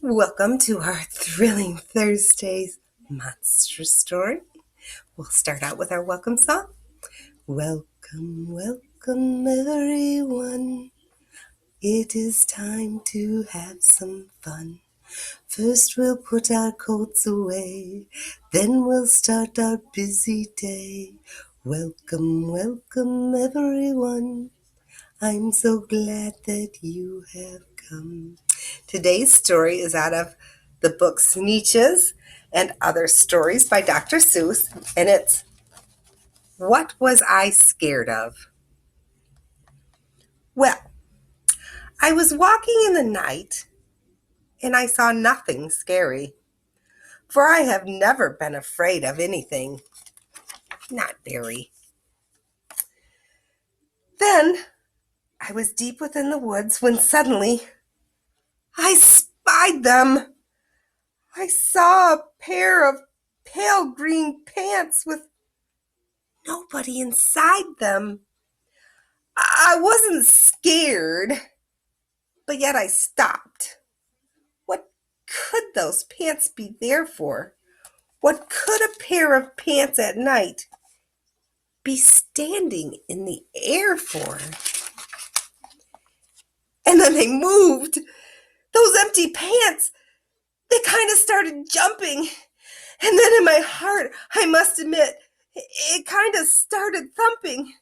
Welcome to our Thrilling Thursdays monster story. We'll start out with our welcome song. Welcome, welcome everyone. It is time to have some fun. First we'll put our coats away, then we'll start our busy day. Welcome, welcome everyone. I'm so glad that you have come. Today's story is out of the book Sneetches and Other Stories by Dr. Seuss, and it's What Was I Scared Of? Well, I was walking in the night, and I saw nothing scary, for I have never been afraid of anything. Not very. Then I was deep within the woods when suddenly I spied them. I saw a pair of pale green pants with nobody inside them. I wasn't scared, but yet I stopped. What could those pants be there for? What could a pair of pants at night be standing in the air for? And then they moved. Those empty pants, they kind of started jumping. And then in my heart, I must admit, it kind of started thumping.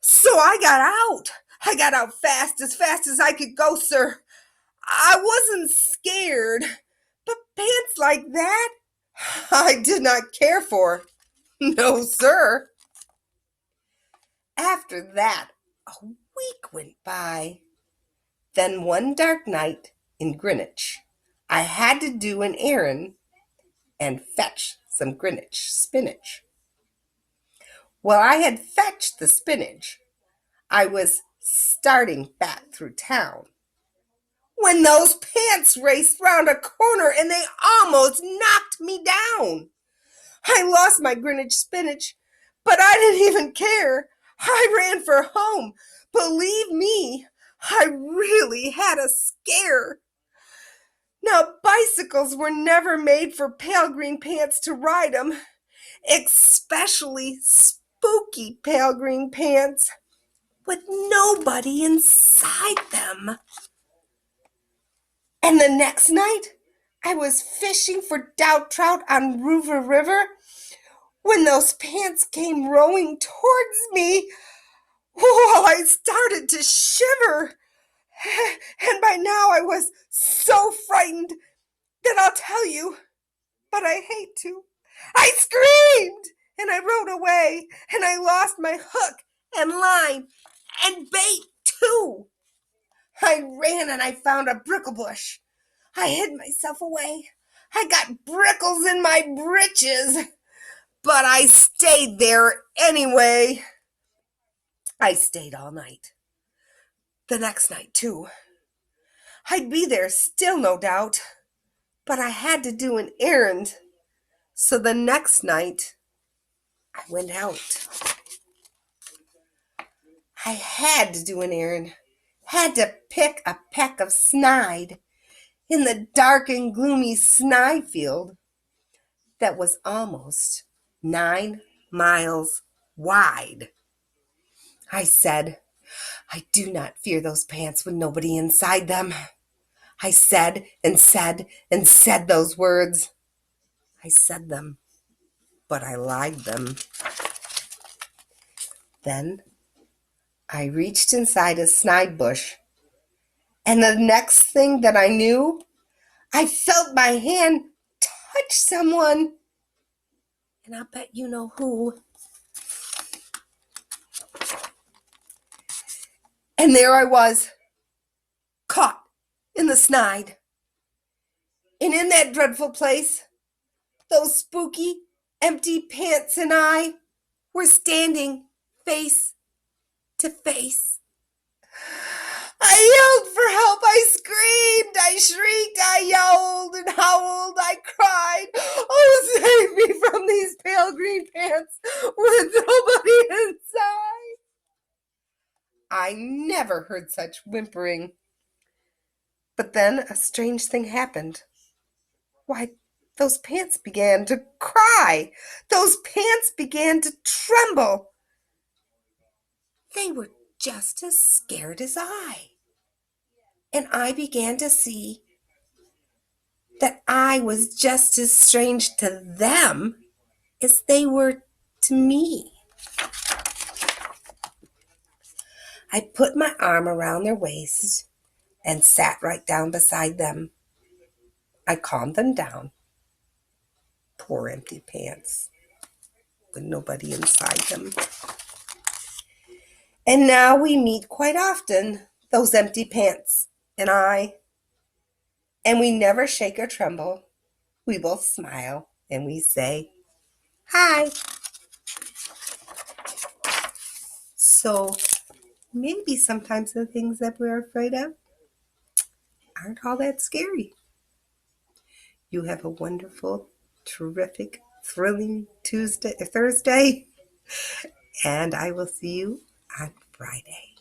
So I got out. I got out fast as I could go, sir. I wasn't scared, but pants like that, I did not care for. No, sir. After that, a week went by. Then one dark night in Greenwich, I had to do an errand and fetch some Greenwich spinach. Well, I had fetched the spinach. I was starting back through town when those pants raced round a corner and they almost knocked me down. I lost my Greenwich spinach, but I didn't even care. I ran for home. Believe me, I really had a scare. Now, bicycles were never made for pale green pants to ride 'em, especially spooky pale green pants with nobody inside them. And the next night, I was fishing for doubt trout on Rover River when those pants came rowing towards me. Oh, I started to shiver. And by now I was so frightened that I'll tell you, but I hate to. I screamed and I rode away and I lost my hook and line and bait too. I ran and I found a brickle bush. I hid myself away. I got brickles in my britches, but I stayed there anyway. I stayed all night. The next night, too. I'd be there still, no doubt, but I had to do an errand. So the next night, I went out. I had to do an errand. Had to pick a peck of snide in the dark and gloomy snide field that was almost 9 miles wide. I said, I do not fear those pants with nobody inside them. I said and said and said those words. I said them, but I lied them. Then I reached inside a snide bush, and the next thing that I knew, I felt my hand touch someone. And I'll bet you know who. And there I was, caught in the snide. And in that dreadful place, those spooky, empty pants and I were standing face to face. I yelled for help, I screamed, I shrieked, I yelled and howled, I cried. Oh, save me from these pale green pants with nobody inside. I never heard such whimpering. But then a strange thing happened. Why, those pants began to cry. Those pants began to tremble. They were just as scared as I. And I began to see that I was just as strange to them as they were to me. I put my arm around their waists and sat right down beside them. I calmed them down. Poor empty pants with nobody inside them. And now we meet quite often, those empty pants and I. And we never shake or tremble. We both smile and we say, hi. So maybe sometimes the things that we're afraid of aren't all that scary. You have a wonderful, terrific, thrilling Thursday, and I will see you on Friday.